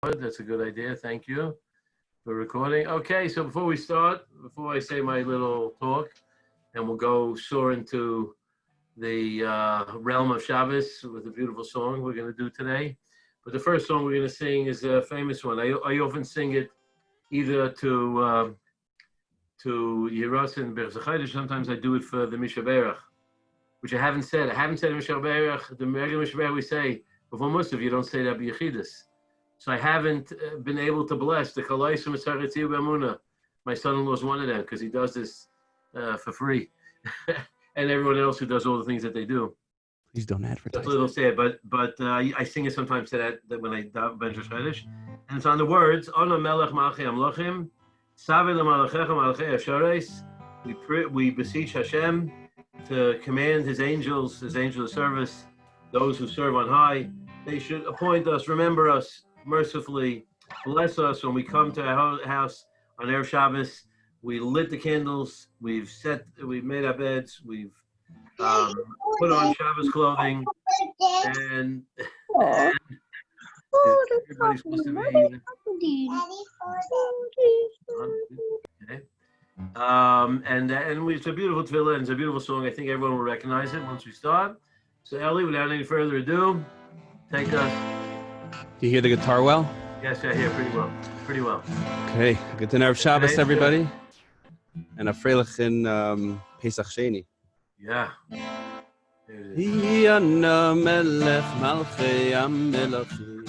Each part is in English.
That's a good idea. Thank you for recording. Okay, so before we start, before I say my little talk, and we'll go soar into the realm of Shabbos with a beautiful song we're going to do today. But the first song we're going to sing is a famous one. I often sing it either to Yeros and Berzachayish. Sometimes I do it for the Mishaberach, which I haven't said. I haven't said Mishaberach. The regular Mishaberach we say before Musaf, you don't say that B'Yechidus. So I haven't been able to bless the Kalais from Misaretziu B'Amuna. My son-in-law is one of them because he does this for free, and everyone else who does all the things that they do. Please don't advertise. That's a little sad, but I sing it sometimes to that when I bench Shadish, and it's on the words Ana Melech Malchei Amlochim, Savei LaMalachecha Malchei Ashares. We beseech Hashem to command His angels of service, those who serve on high. They should appoint us, remember us mercifully, bless us when we come to our house on Erev Shabbos. We lit the candles, we've made our beds, we've put on Shabbos clothing, and everybody's supposed to be. Okay. And it's a beautiful tefillah and it's a beautiful song. I think everyone will recognize it once we start. So Ellie, without any further ado, take us. Do you hear the guitar well? Yes, I hear pretty well. Okay, good to know Shabbos, everybody. And a freilichen Pesach Sheni. Yeah. Yana melech malchei amelachim.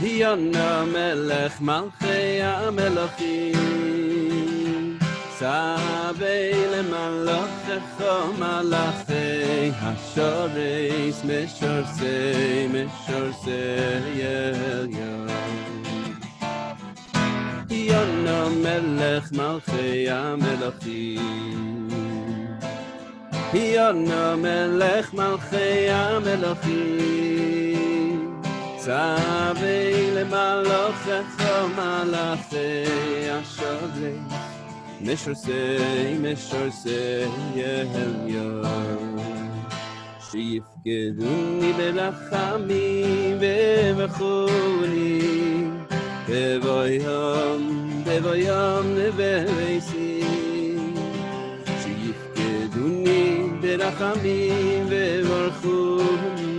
Yana melech malchei amelachim. Savei lemalachecha malachei hashareis meshorsei el yom. Yana melech malchei amelachim. Yana melech malchei amelachim. Savei lemalachecha malachei hashareis Meshorsei el yom. Sheyifkeduni berachamim v'bechuri bevoyam lebeisi. Sheyifkeduni berachamim v'borchuni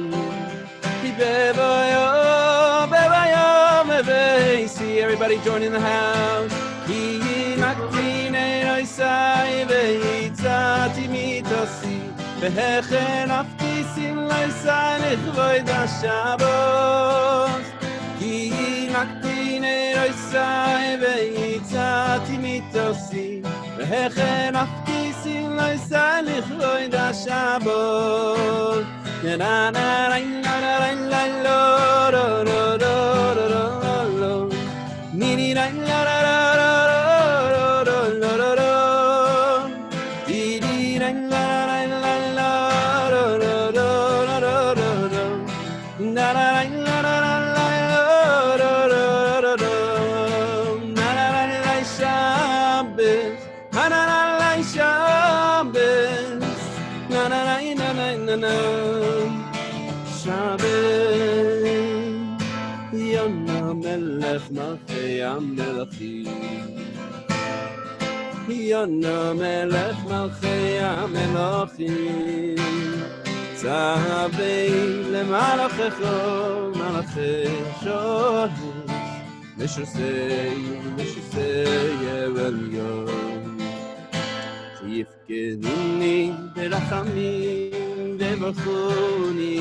bevoyam lebeisi. Everybody join in the house. Sai ve'yitzati mitosi ve'hechen aftisim lo'isai nechvoid HaShabbos ki naktinei lo'isai ve'yitzati mitosi ve'hechen aftisim lo'isai nechvoid HaShabbos na na na na na na lo lo lo lo lo lo ni ni na na na Malchei amelachim. Yana melech malchei amelachim. Tzavei lemalachecha malachei shoresh meshorsei el yom. Sheyifkeduni berachamim v'borchuni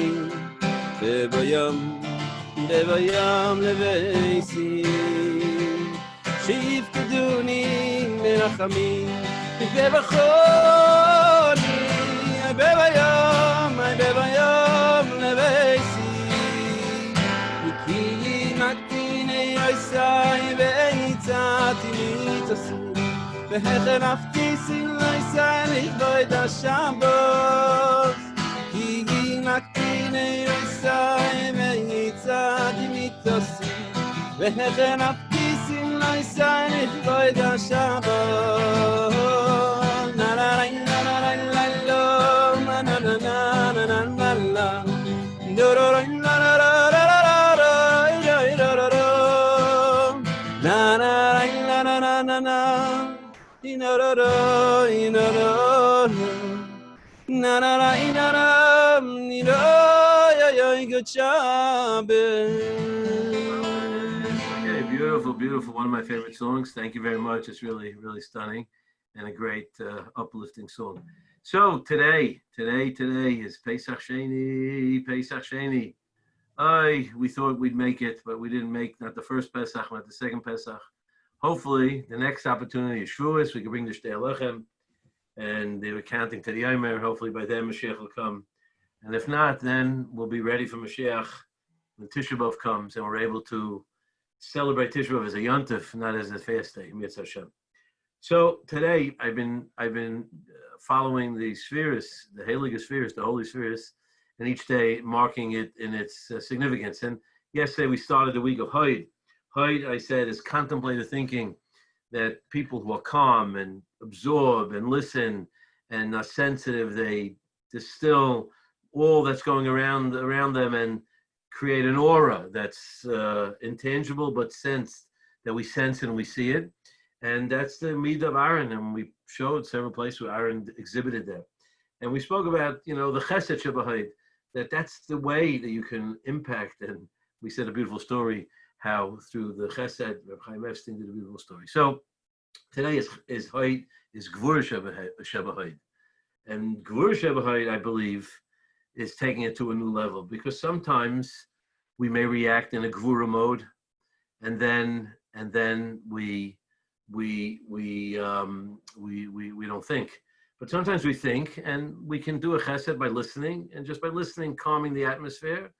bevoyam lebeisi. Sheyifkeduni berachamim v'borchuni bevoyam lebeisi. Ki naktinei lo'isai ve'yitzati mitosi ve'hechen aftisim lo'isai nechvoid HaShabbos ki naktinei lo'isai ve'yitzati mitosi ve'hechen aftisim lo'isai nechvoid HaShabbos na na na na na na lo na na na na na na na do do do na na na na na na na na na na na na. Na na na na na na na. Good Shabbos. Okay, beautiful, beautiful. One of my favorite songs. Thank you very much. It's really, really stunning and a great uplifting song. So today is Pesach Sheni, Pesach Sheni. We thought we'd make it, but we didn't make not the first Pesach, not the second Pesach. Hopefully, the next opportunity is Shavuos. We can bring the Shtei Alechem, and they were counting to the Yomer. Hopefully, by then Mashiach will come. And if not, then we'll be ready for Mashiach when Tisha B'Av comes, and we're able to celebrate Tisha B'Av as a yontif, not as a fast day. Mitzvah Hashem. So today, I've been following the spheres, the Heilige spheres, the holy spheres, and each day marking it in its significance. And yesterday we started the week of Hod. Hod, I said, is contemplative thinking, that people who are calm and absorb and listen and are sensitive, they distill all that's going around them and create an aura that's intangible but sensed, that we sense and we see it. And that's the midah of Aaron, and we showed several places where Aaron exhibited that. And we spoke about, the chesed shebahid, that's the way that you can impact. And we said a beautiful story how through the chesed, Rabbi Chaim Epstein did a beautiful story. So today is Hod, is Gvur shebahid, and Gvur shebahid, I believe, is taking it to a new level, because sometimes we may react in a Gvura mode, and then we don't think. But sometimes we think, and we can do a chesed by listening, and just by listening, calming the atmosphere,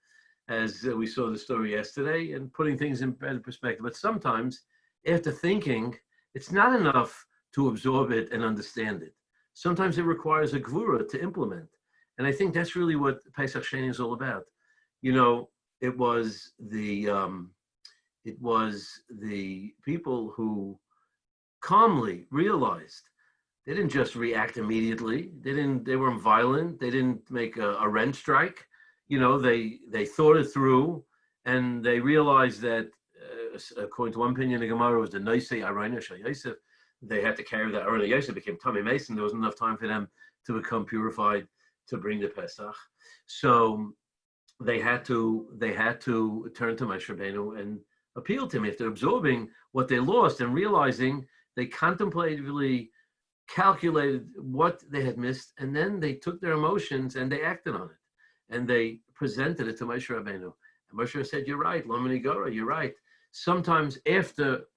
as we saw the story yesterday, and putting things in better perspective. But sometimes, after thinking, it's not enough to absorb it and understand it. Sometimes it requires a gvura to implement. And I think that's really what Pesach Sheni is all about. It was the people who calmly realized they didn't just react immediately. They weren't violent. They didn't make a rent strike. They thought it through, and they realized that, according to one opinion, the Gemara was the Noisei Arayna Shal Yosef. They had to carry that Arayna Yosef, became Tamei Mason. There wasn't enough time for them to become purified to bring the Pesach. So they had to turn to Moshe Rabbeinu and appeal to him after absorbing what they lost and realizing they contemplatively calculated what they had missed, and then they took their emotions and they acted on it, and they presented it to Moshe Rabbeinu. And Moshe said, "You're right, Lamani Gora, you're right." Sometimes after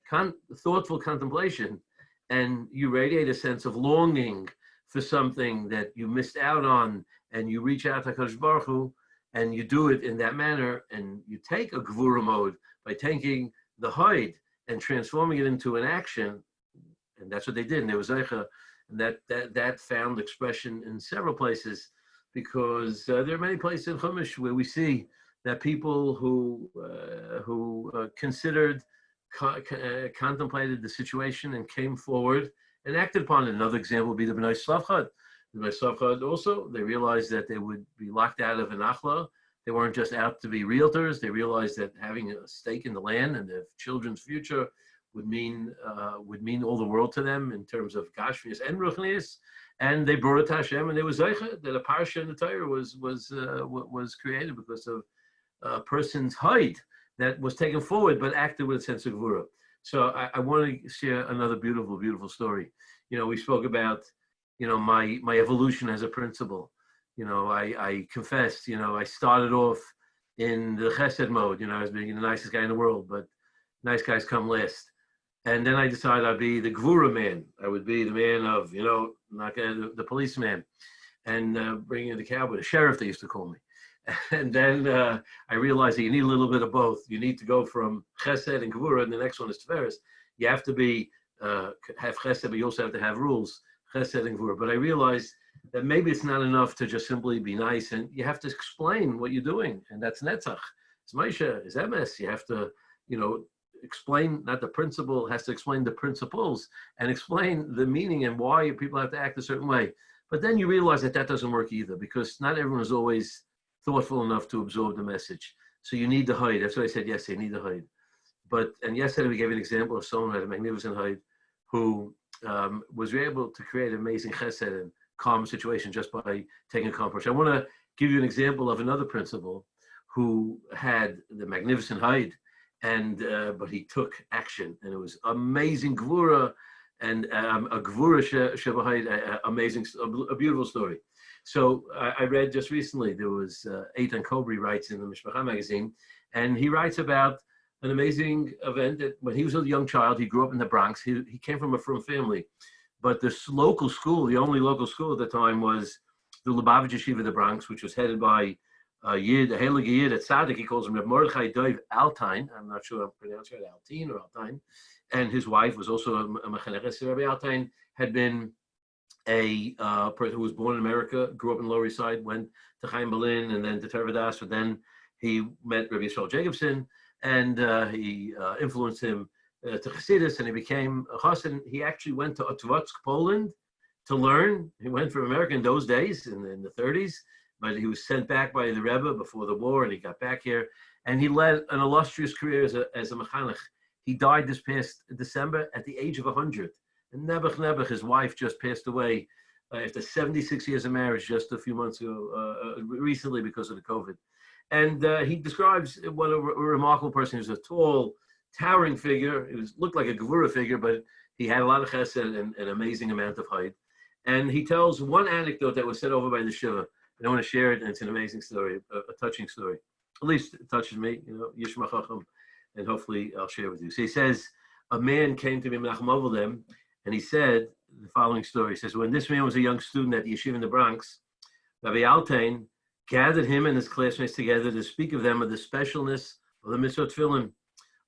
thoughtful contemplation, and you radiate a sense of longing for something that you missed out on, and you reach out to HaKadosh Baruch Hu, and you do it in that manner, and you take a Gvura mode by taking the Hod and transforming it into an action, and that's what they did. And there was Zeicha, and that found expression in several places, because there are many places in Chumash where we see that people who considered, contemplated the situation and came forward and acted upon it. Another example would be the Bnei Slavchad. The Bnei Slavchad also, they realized that they would be locked out of an achla. They weren't just out to be realtors. They realized that having a stake in the land and their children's future would mean all the world to them in terms of Gashmias and Ruchnias. And they brought it to Hashem, and there was Zeicha that a parsha in the Torah was created because of a person's Hod that was taken forward but acted with a sense of Gvura. So I want to share another beautiful, beautiful story. We spoke about, my evolution as a principal. I confessed, I started off in the chesed mode, as being the nicest guy in the world, but nice guys come last. And then I decided I'd be the Gvura man. I would be the man of, the policeman, and bringing in the cowboy, the sheriff, they used to call me. And then I realized that you need a little bit of both. You need to go from chesed and Gvura, and the next one is Tiferes. You have to be have chesed, but you also have to have rules, chesed and Gvura. But I realized that maybe it's not enough to just simply be nice, and you have to explain what you're doing, and that's netzach. It's Moshe, it's emes. You have to, explain, not the principle, has to explain the principles and explain the meaning and why people have to act a certain way. But then you realize that doesn't work either, because not everyone is always thoughtful enough to absorb the message. So you need the Hod. That's what I said yesterday, you need the Hod. And yesterday we gave an example of someone who had a magnificent height who was able to create amazing chesed and calm situation just by taking a calm approach. I want to give you an example of another principal who had the magnificent height, but he took action, and it was amazing gvura, and a gvura shebahayit, amazing, a beautiful story. So I read just recently, there was Eitan Kobri writes in the Mishpacha magazine, and he writes about an amazing event that when he was a young child, he grew up in the Bronx. He came from a frum family, but this local school, the only local school at the time, was the Lubavitch Yeshiva of the Bronx, which was headed by a Heilige Yid at Tzaddik. He calls him Reb Mordechai Dov Altein. I'm not sure I'm pronouncing it, Altein or Altein. And his wife was also a Mechaneches. Rabbi Altein had been a person who was born in America, grew up in Lower East Side, went to Chaim Berlin and then to Tervadas, but then he met Rabbi Yisrael Jacobson, and he influenced him to Chassidus, and he became a Chassid. He actually went to Atias, Poland, to learn. He went from America in those days, in the 30s, but he was sent back by the Rebbe before the war, and he got back here, and he led an illustrious career as a mechanech. He died this past December at the age of 100. And Nebuch, his wife, just passed away after 76 years of marriage just a few months ago, recently because of the COVID. And he describes what a remarkable person. He was a tall, towering figure. He looked like a Gevura figure, but he had a lot of chesed and an amazing amount of height. And he tells one anecdote that was said over by the Shiva. And I want to share it, and it's an amazing story, a touching story. At least it touches me, Yishma Chacham, and hopefully I'll share with you. So he says, a man came to me, Menachem Ovelem, and he said the following story. He says, when this man was a young student at the yeshiva in the Bronx, Rabbi Altein gathered him and his classmates together to speak of them of the specialness of the mitzvah tefillin,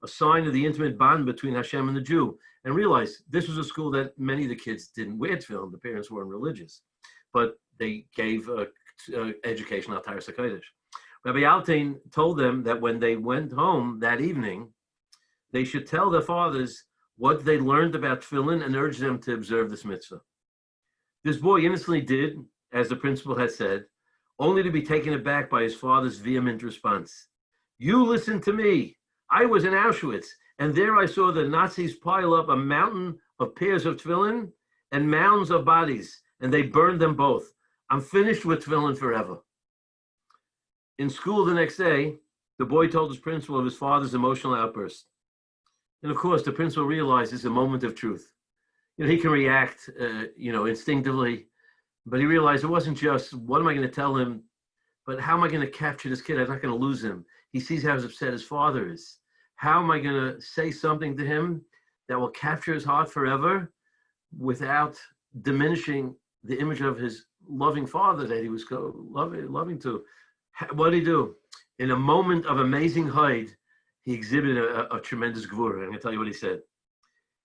a sign of the intimate bond between Hashem and the Jew. And realized this was a school that many of the kids didn't wear tefillin. The parents weren't religious, but they gave education al Taras HaKodesh. Rabbi Altein told them that when they went home that evening, they should tell their fathers what they learned about tefillin and urge them to observe this mitzvah. This boy innocently did, as the principal had said, only to be taken aback by his father's vehement response. You listen to me. I was in Auschwitz, and there I saw the Nazis pile up a mountain of pairs of tefillin and mounds of bodies, and they burned them both. I'm finished with tefillin forever. In school the next day, the boy told his principal of his father's emotional outburst. And of course, the principal realizes a moment of truth. He can react, instinctively, but he realized it wasn't just, what am I going to tell him, but how am I going to capture this kid? I'm not going to lose him. He sees how upset his father is. How am I going to say something to him that will capture his heart forever without diminishing the image of his loving father that he was loving to? What did he do? In a moment of amazing height, he exhibited a tremendous gvura. I'm going to tell you what he said.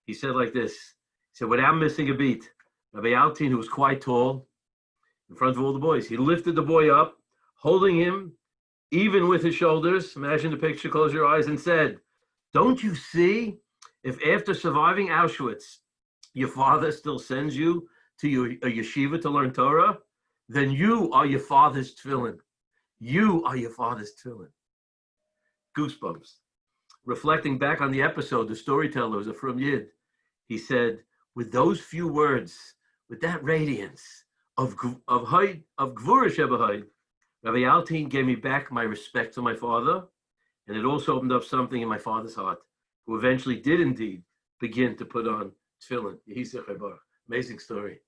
He said like this. He said, without missing a beat, Rabbi Altein, who was quite tall, in front of all the boys, he lifted the boy up, holding him even with his shoulders. Imagine the picture, close your eyes, and said, don't you see, if after surviving Auschwitz, your father still sends you to a yeshiva to learn Torah, then you are your father's tefillin. You are your father's tefillin. Goosebumps. Reflecting back on the episode, the storyteller was a frum Yid. He said, with those few words, with that radiance of height, of gvura shebahayit, Rabbi Altein gave me back my respect to my father, and it also opened up something in my father's heart, who eventually did indeed begin to put on tefillin. Amazing story.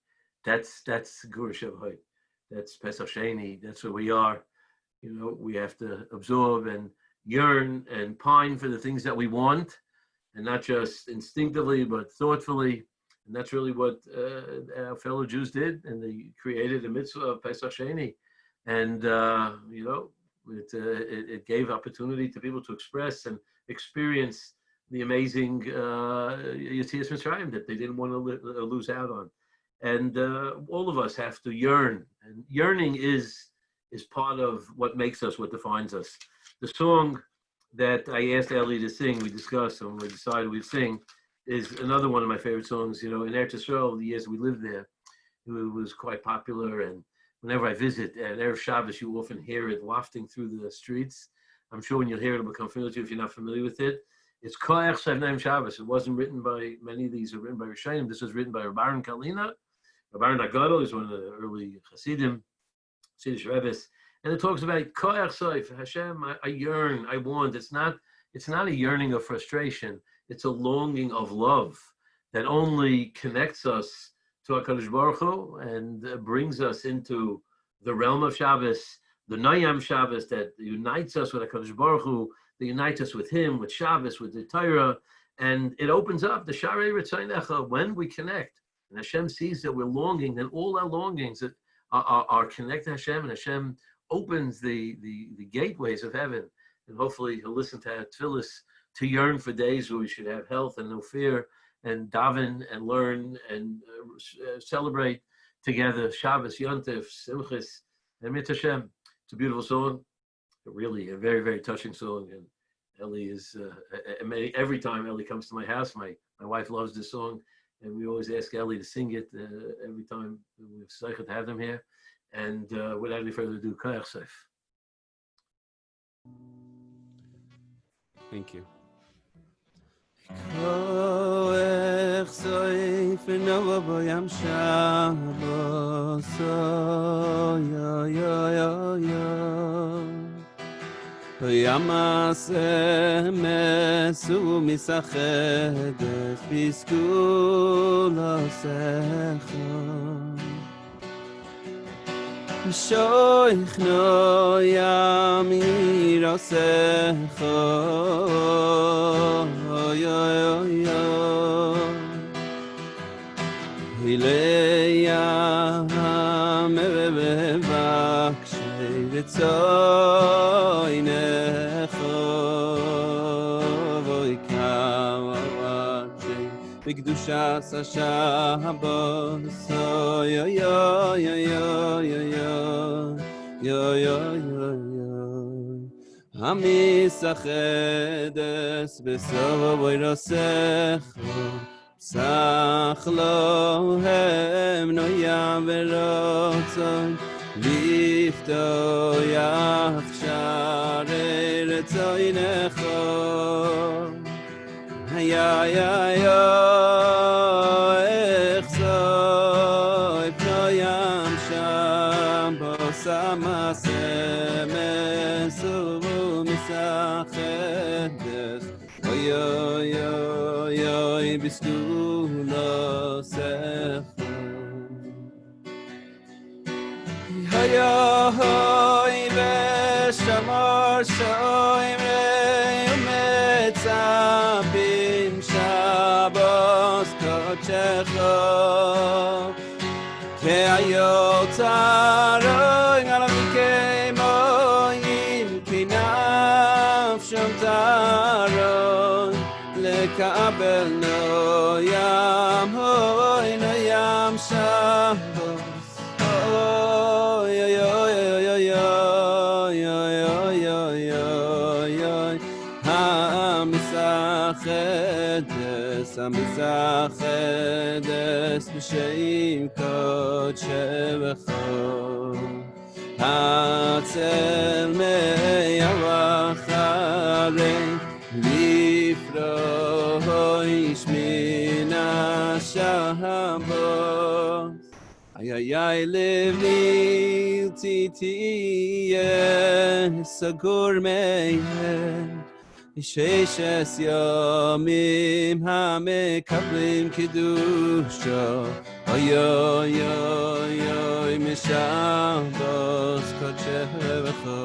That's gvura shebahayit. That's Pesach Sheni. That's where we are. We have to absorb and yearn and pine for the things that we want, and not just instinctively, but thoughtfully. And that's really what our fellow Jews did, and they created a mitzvah of Pesach Sheni. And, it gave opportunity to people to express and experience the amazing Atias Mitzrayim that they didn't want to lose out on. And all of us have to yearn, and yearning is part of what makes us, what defines us. The song that I asked Ellie to sing, we discussed and we decided we'd sing, is another one of my favorite songs. In Eretz Yisrael, the years we lived there, it was quite popular. And whenever I visit at Erev Shabbos, you often hear it wafting through the streets. I'm sure when you'll hear it, it'll become familiar to you if you're not familiar with it. It's Koach Sevnaim Shabbos. It wasn't written by, many of these are written by Rishonim. This was written by Rabbi Kalina. Rabbi Nagadol is one of the early Hasidim, Hasidic Rebbes. And it talks about Koach Soif, Hashem, I yearn, I want. It's not a yearning of frustration. It's a longing of love that only connects us to HaKadosh Baruch Hu and brings us into the realm of Shabbos, the Nayam Shabbos that unites us with HaKadosh Baruch Hu, that unites us with Him, with Shabbos, with the Torah, and it opens up the Sharei Ritzaynecha when we connect. And Hashem sees that we're longing, then all our longings that are connected to Hashem, and Hashem opens the gateways of heaven. And hopefully He'll listen to our tefillos to yearn for days where we should have health and no fear, and daven and learn and celebrate together Shabbos, Yontif, Simchas, and Mit Hashem. It's a beautiful song, really a very, very touching song. And Ellie is, every time Ellie comes to my house, my wife loves this song, and we always ask Ellie to sing it every time we're excited to have them here. And without any further ado, Koach Soif. Thank you. Koach Soif Nova Boyam Shabbos Yo yo yo yo Yamas Mesu Misachedes Biskula Secha Shoich no Yamir Secha Yo yo yo Hileya Mevevakshei Ritzoinecha Voikavavakshei B'Kedushas HaShabbos Yo yo yo yo yo yo yo yo yo Hamisachedes B'Sova Boirosecha Sach lohem noyam verotzon lifto yachsharei retzoinecho ya ya ya echzoy noyam sham bosamase mesuvu misachedes yo yo yo biskula secha yo hoy veshamar shoym umetzapim shabbos kochecha ke ayotaroy alamikei moyim kinafsham taroy lekabel no yam hoy no yam shabbos oh yo yo yo yo yo yo yo yo yo hamisachedes b'sheim kodshevecho hatzel meyavacharei Lifroish mina shabbos Ayayay levil titiye sagur mehen Sheshes yomim hamekablim kedusha Oyoy oy oy mishabbos kodshevecho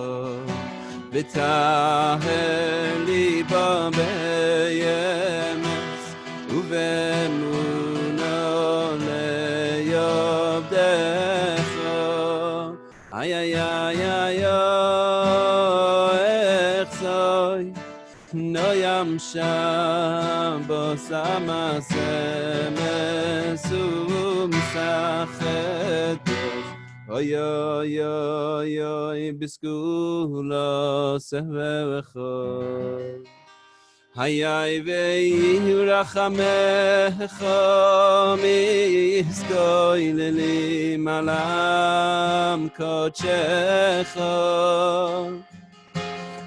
V'taher libam beyemes uvemuno leyovdecho ay ay ay ay echzoy noyam shabbos amase mesum sachedes oy oy oy oy biskula sevecho hayay ve'yurachamecha miskoileli malam kochecha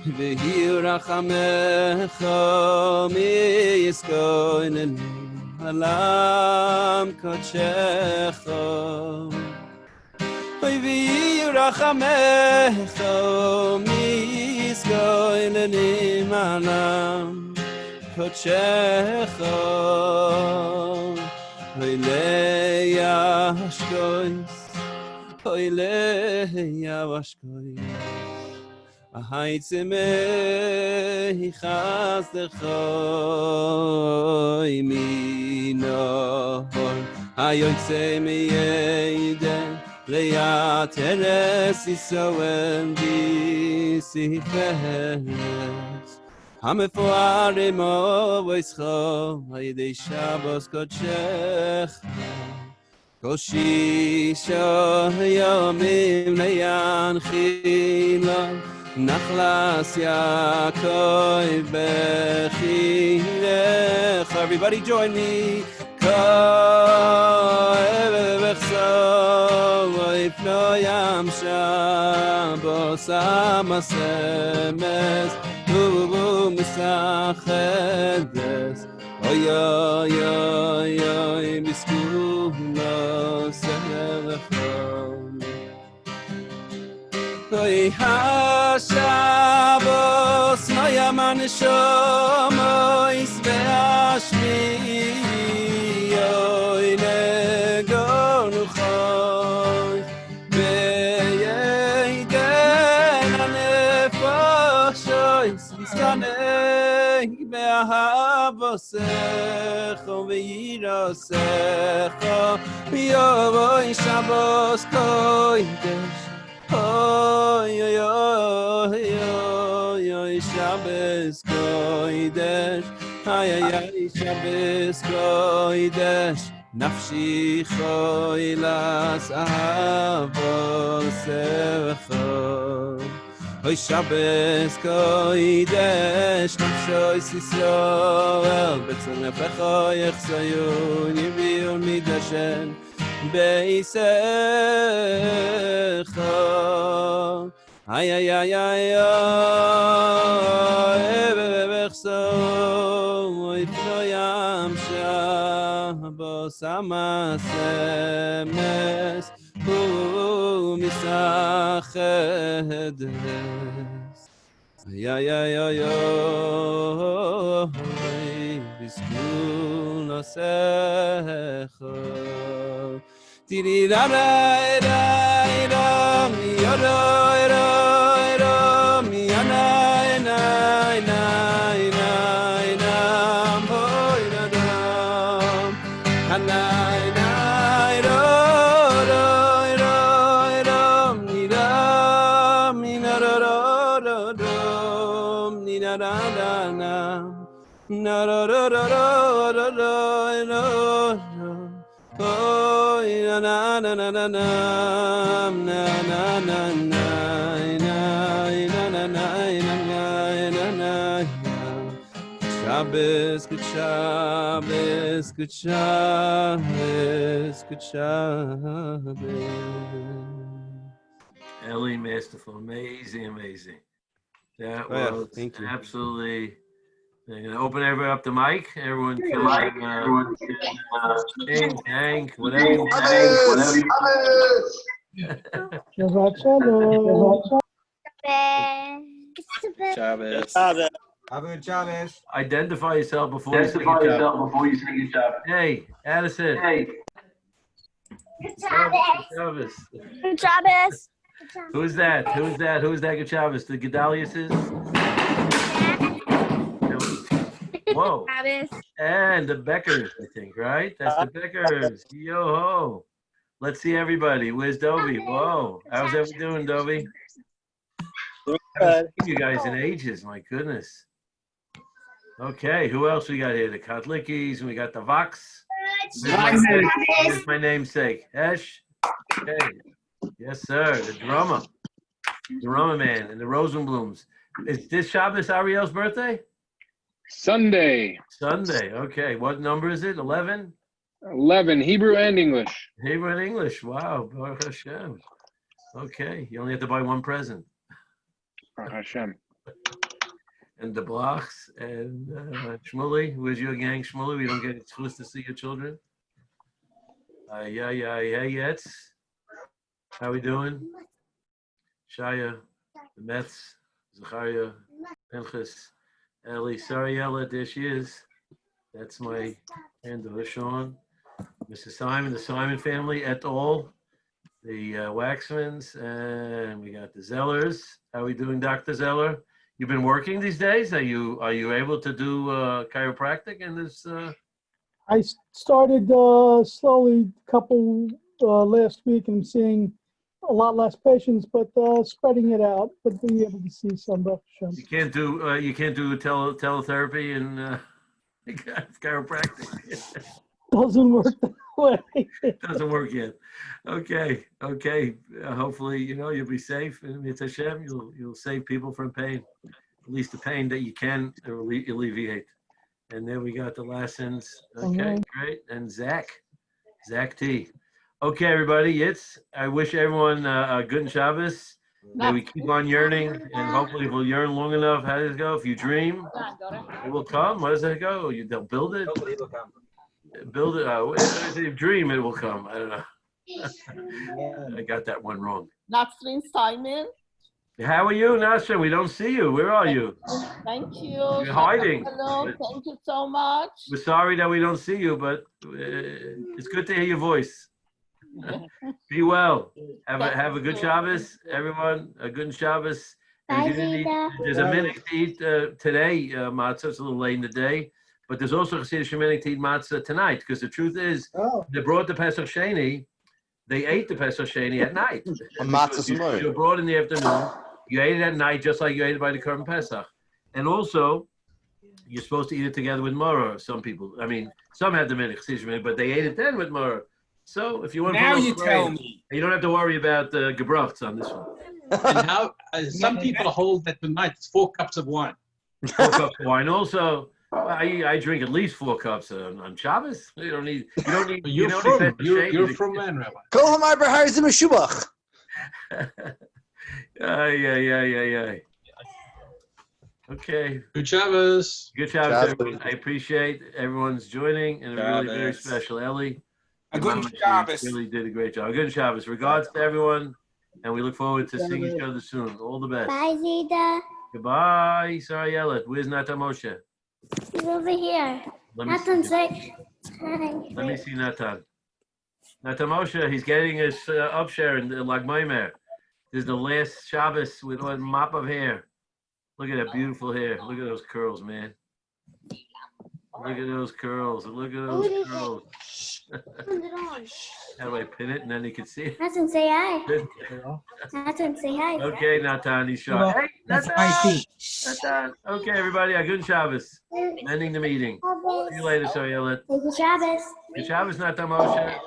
V'hi rachamecha miskoinen alam kodshecha. V'hi rachamecha miskoinen alam kodshecha. Oilei ashkois, oilei ashkois. Ahaitzimei chasdechoi minor. Hayotzei miyeden leyat eres Yisrael b'siferes. Hamefuarim ovoischo hayidei Shabbos kodshecha. Kol shisha yomim leyanchila nachlas Yaakov bechilech. Everybody join me. Ko'evechso v'ifno yam Shabbos amasemes uvu misachedes. Oy oy oy oy biskulo sevechom. Oy ha-Shabbos noyam ha-neshomois ve'ashmi oy negonuchos ve'yeiden ha-nefoshois v'skanei be'ahavosecho ve'yirosecho v'yovoy Shabbos kodesh. Oy oy oy oy oy Shabbos kodesh. Ay ay ay Shabbos kodesh. Nafshi choilas ahavosecho. Oy Shabbos kodesh. Nafshoy Yisrael betzonefecho yechzayun yiviyun midashen beisecha. Ay ay ay ay ay bechso ifno yam Shabbos amasemes umisachedes. Ay ay ay ay ay biskun asecha. Tiri ra ra ra ra mi ra ra ra mi na na na na na boy ra ra na na ra ra ra ra mi ra mi na ra ra ra ra mi na ra ra na na ra ra ra ra ra ra. Oh, na na na na na na na na na na na na na. Shabbos, good Shabbos, good Shabbos, good Shabbos. Ellie, masterful, amazing, amazing. That Oh, yeah, was thank you. absolutely. I'm gonna open everybody up the mic. Everyone can sing, thank, whatever you Shabbos. Identify yourself before you sing your Shabbos. Hey, Addison. Hey. Shabbos. Good Shabbos. Who's that? Who's that? Who's that? Good Shabbos. The Gedaliuses? Whoa. Shabbos. And the Beckers, I think, right? That's the Beckers. Yo-ho. Let's see everybody. Where's Dovey? Whoa. How's everyone doing, Dovey? I haven't seen you guys in ages. My goodness. Okay. Who else we got here? The Kotlikis, and we got the Vox. Here's my namesake. Esh. Okay. Yes, sir. The drummer man, and the Rosenblums. Is this Shabbos Ariel's birthday? Sunday. Okay. What number is it? 11? 11, Hebrew and English. Hebrew and English. Wow. Baruch Hashem. Okay. You only have to buy one present. Baruch Hashem. and the Blachs and Shmuley. Where's your gang, Shmuley? We don't get supposed to see your children. Hey, Yetz. How we doing? Shaya, the Mets, Zachariah, Pinchas, Ellie. Sorry, Ella, there she is. That's my handler, Sean. Mrs. Simon, the Simon family et al. The Waxmans, and we got the Zellers. How are we doing, Dr. Zeller? You've been working these days? Are you able to do chiropractic in this? I started slowly a couple last week, and I'm seeing a lot less patients, but spreading it out, but being able to see some patients. You can't do teletherapy and chiropractic. Doesn't work that way. Doesn't work yet. Okay. Hopefully, you'll be safe, and it's Hashem. You'll save people from pain, at least the pain that you can alleviate. And then we got the lessons. Okay, great. And Zach T. Okay, everybody. I wish everyone a good Shabbos. May we keep on yearning, and hopefully we'll yearn long enough. How does it go? If you dream, it will come. What does that go? They'll build it. Hopefully it will come. Build it. If you dream, it will come. I don't know. I got that one wrong. Nasrin Simon. How are you, Nasha? We don't see you. Where are you? Thank you. You're hiding. Hello. Thank you so much. We're sorry that we don't see you, but it's good to hear your voice. Be well. Have a good Shabbos, everyone. A good Shabbos. There's a minute to eat today, matzah. It's a little late in the day, but there's also a minute to eat matzah tonight, because the truth is, they brought the Pesach Sheni. They ate the Pesach Sheni at night. You brought in the afternoon. You ate it at night, just like you ate it by the current Pesach. And also, you're supposed to eat it together with Mara. Some people, some had the minute, but they ate it then with Mara. So if you want, now you tell me. You don't have to worry about gebrachts on this one. And how some people hold that tonight it's 4 cups of wine. 4 cups of wine. Also, I drink at least 4 cups on Shabbos. You don't need. You're from man, Rabbi. Kol hamar b'harizim meshubach. Yeah. Okay. Good Shabbos. Good Shabbos, everyone. I appreciate everyone's joining, and really very special, Ellie. A good Shabbos. Really did a great job. A good Shabbos. Regards to everyone, and we look forward to seeing each other soon. All the best. Bye, Zita. Goodbye. Sorry, Yelet. Where's Natan Moshe? He's over here. Natan, say hi. Let me see Natan. Natan Moshe, he's getting his upshare in Lag Maimer. This is the last Shabbos with one mop of hair. Look at that beautiful hair. Look at those curls, man. Look at those curls. Look at those curls. How do I pin it and then you can see it? Natan, say hi. Natan, say hi. Okay, Natan, he's shot. Hey, Natan! Natan! Okay, everybody, a good Shabbos. Ending the meeting. See you later, Soyelet. Good Shabbos. Good Shabbos, Natan Moshe.